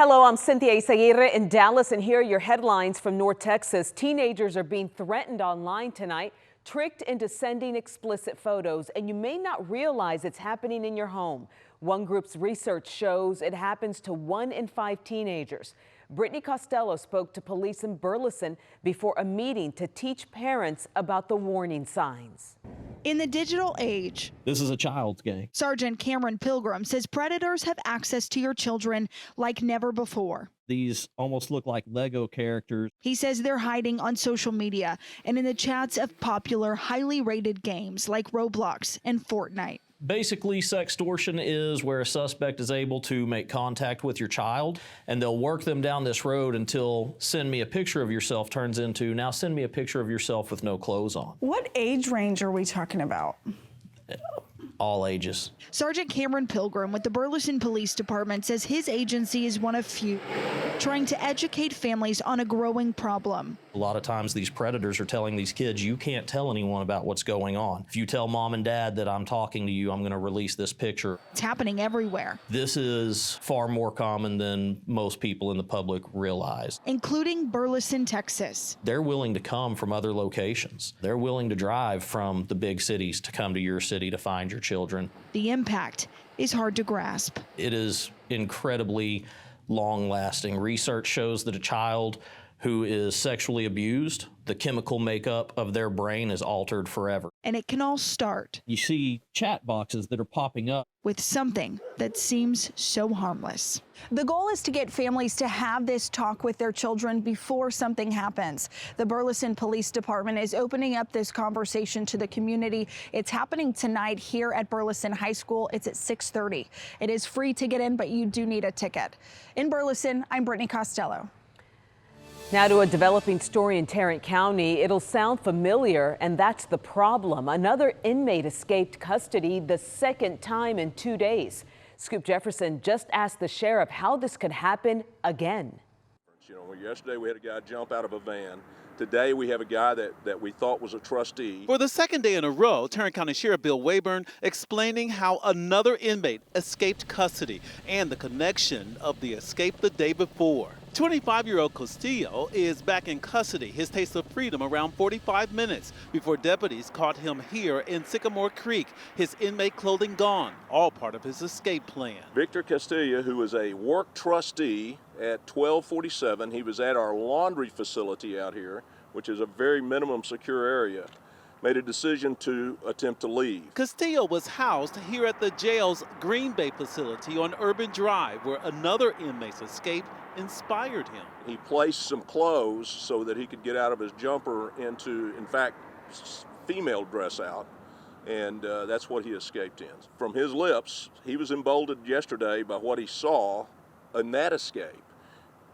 Hello, I'm Cynthia Izaguirre in Dallas, and here are your headlines from North Texas. Teenagers are being threatened online tonight, tricked into sending explicit photos, and you may not realize it's happening in your home. One group's research shows it happens to 1 in 5 teenagers. Brittany Costello spoke to police in Burleson before a meeting to teach parents about the warning signs. In the digital age, this is a child's game. Sergeant Cameron Pilgrim says predators have access to your children like never before. These almost look like Lego characters. He says they're hiding on social media and in the chats of popular, highly rated games like Roblox and Fortnite. Basically, sextortion is where a suspect is able to make contact with your child, and they'll work them down this road until send me a picture of yourself turns into now send me a picture of yourself with no clothes on. What age range are we talking about? All ages. Sergeant Cameron Pilgrim with the Burleson Police Department says his agency is one of few trying to educate families on a growing problem. A lot of times these predators are telling these kids, you can't tell anyone about what's going on. If you tell mom and dad that I'm talking to you, I'm going to release this picture. It's happening everywhere. This is far more common than most people in the public realize. Including Burleson, Texas. They're willing to come from other locations. They're willing to drive from the big cities to come to your city to find your children. The impact is hard to grasp. It is incredibly long-lasting. Research shows that a child who is sexually abused, the chemical makeup of their brain is altered forever. And it can all start. You see chat boxes that are popping up with something that seems so harmless. The goal is to get families to have this talk with their children before something happens. The Burleson Police Department is opening up this conversation to the community. It's happening tonight here at Burleson High School. It's at 6:30. It is free to get in, but you do need a ticket. In Burleson, I'm Brittany Costello. Now to a developing story in Tarrant County. It'll sound familiar, and that's the problem. Another inmate escaped custody the second time in 2 days. Scoop Jefferson just asked the sheriff how this could happen again. You know, yesterday we had a guy jump out of a van. Today we have a guy that we thought was a trustee. For the second day in a row, Tarrant County Sheriff Bill Wayburn explaining how another inmate escaped custody and the connection of the escape the day before. 25-year-old Castillo is back in custody, his taste of freedom around 45 minutes before deputies caught him here in Sycamore Creek, his inmate clothing gone, all part of his escape plan. Victor Castillo, who is a work trustee at 1247, he was at our laundry facility out here, which is a very minimum secure area, made a decision to attempt to leave. Castillo was housed here at the jail's Green Bay facility on Urban Drive, where another inmate's escape inspired him. He placed some clothes so that he could get out of his jumper into, in fact, female dress out, and that's what he escaped in. From his lips, he was emboldened yesterday by what he saw in that escape.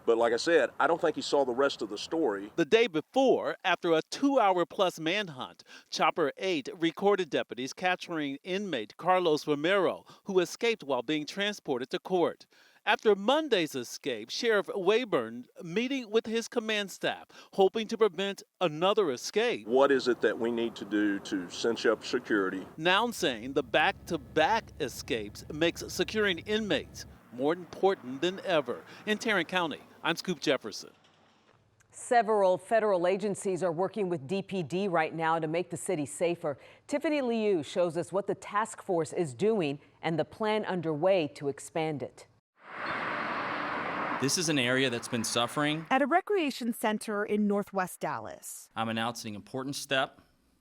But like I said, I don't think he saw the rest of the story. The day before, after a 2-hour-plus manhunt, Chopper 8 recorded deputies capturing inmate Carlos Romero, who escaped while being transported to court. After Monday's escape, Sheriff Wayburn meeting with his command staff, hoping to prevent another escape. What is it that we need to do to cinch up security? Now saying the back-to-back escapes makes securing inmates more important than ever. In Tarrant County, I'm Scoop Jefferson. Several federal agencies are working with DPD right now to make the city safer. Tiffany Liu shows us what the task force is doing and the plan underway to expand it. This is an area that's been suffering. At a recreation center in Northwest Dallas, I'm announcing an important step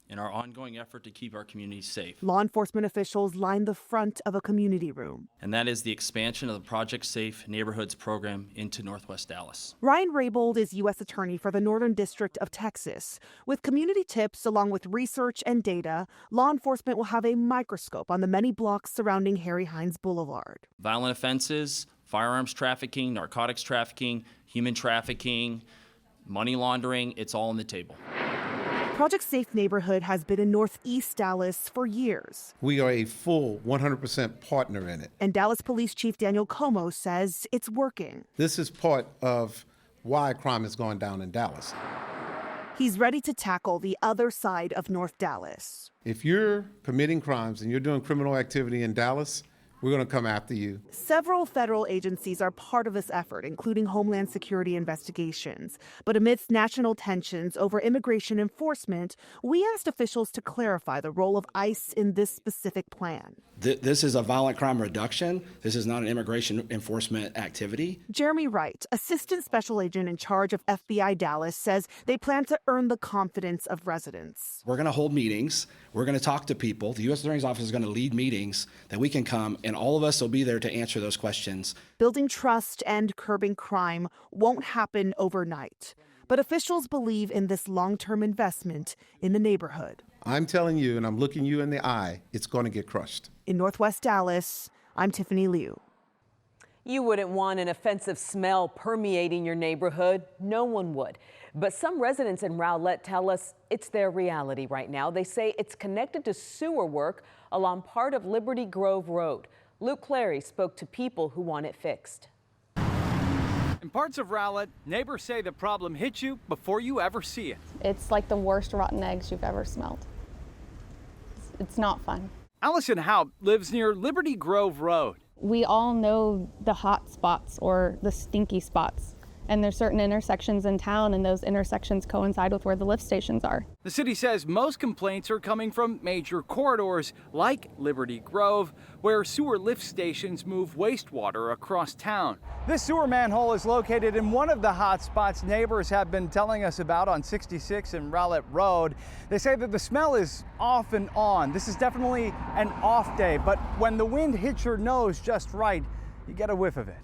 in our ongoing effort to keep our communities safe. Law enforcement officials line the front of a community room. And that is the expansion of the Project Safe Neighborhoods program into Northwest Dallas. Ryan Raybold is U.S. Attorney for the Northern District of Texas. With community tips along with research and data, law enforcement will have a microscope on the many blocks surrounding Harry Hines Boulevard. Violent offenses, firearms trafficking, narcotics trafficking, human trafficking, money laundering, it's all on the table. Project Safe Neighborhood has been in Northeast Dallas for years. We are a full 100% partner in it. And Dallas Police Chief Daniel Como says it's working. This is part of why crime has gone down in Dallas. He's ready to tackle the other side of North Dallas. If you're committing crimes and you're doing criminal activity in Dallas, we're going to come after you. Several federal agencies are part of this effort, including Homeland Security investigations. But amidst national tensions over immigration enforcement, we asked officials to clarify the role of ICE in this specific plan. This is a violent crime reduction. This is not an immigration enforcement activity. Jeremy Wright, assistant special agent in charge of FBI Dallas, says they plan to earn the confidence of residents. We're going to hold meetings. We're going to talk to people. The U.S. Attorney's Office is going to lead meetings that we can come, and all of us will be there to answer those questions. Building trust and curbing crime won't happen overnight, but officials believe in this long-term investment in the neighborhood. I'm telling you, and I'm looking you in the eye, it's going to get crushed. In Northwest Dallas, I'm Tiffany Liu. You wouldn't want an offensive smell permeating your neighborhood. No one would. But some residents in Rowlett tell us it's their reality right now. They say it's connected to sewer work along part of Liberty Grove Road. Luke Clary spoke to people who want it fixed. In parts of Rowlett, neighbors say the problem hits you before you ever see it. It's like the worst rotten eggs you've ever smelled. It's not fun. Allison Haupt lives near Liberty Grove Road. We all know the hot spots or the stinky spots. And there's certain intersections in town, and those intersections coincide with where the lift stations are. The city says most complaints are coming from major corridors like Liberty Grove, where sewer lift stations move wastewater across town. This sewer manhole is located in one of the hot spots neighbors have been telling us about on 66 and Rowlett Road. They say that the smell is off and on. This is definitely an off day, but when the wind hits your nose just right, you get a whiff of it.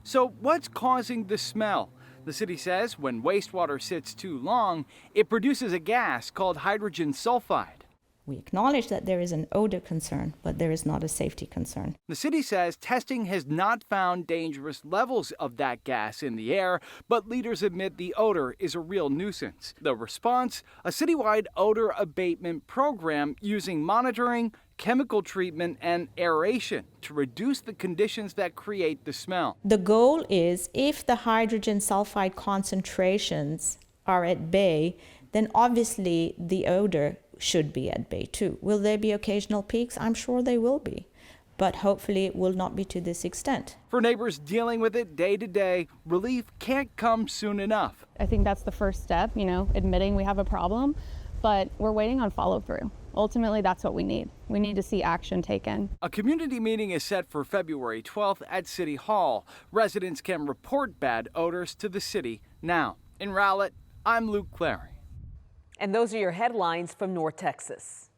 So what's causing the smell? The city says when wastewater sits too long, it produces a gas called hydrogen sulfide. We acknowledge that there is an odor concern, but there is not a safety concern. The city says testing has not found dangerous levels of that gas in the air, but leaders admit the odor is a real nuisance. The response, a citywide odor abatement program using monitoring, chemical treatment, and aeration to reduce the conditions that create the smell. The goal is if the hydrogen sulfide concentrations are at bay, then obviously the odor should be at bay too. Will there be occasional peaks? I'm sure there will be, but hopefully it will not be to this extent. For neighbors dealing with it day to day, relief can't come soon enough. I think that's the first step, admitting we have a problem, but we're waiting on follow through. Ultimately, that's what we need. We need to see action taken. A community meeting is set for February 12th at City Hall. Residents can report bad odors to the city now. In Rowlett, I'm Luke Clary. And those are your headlines from North Texas.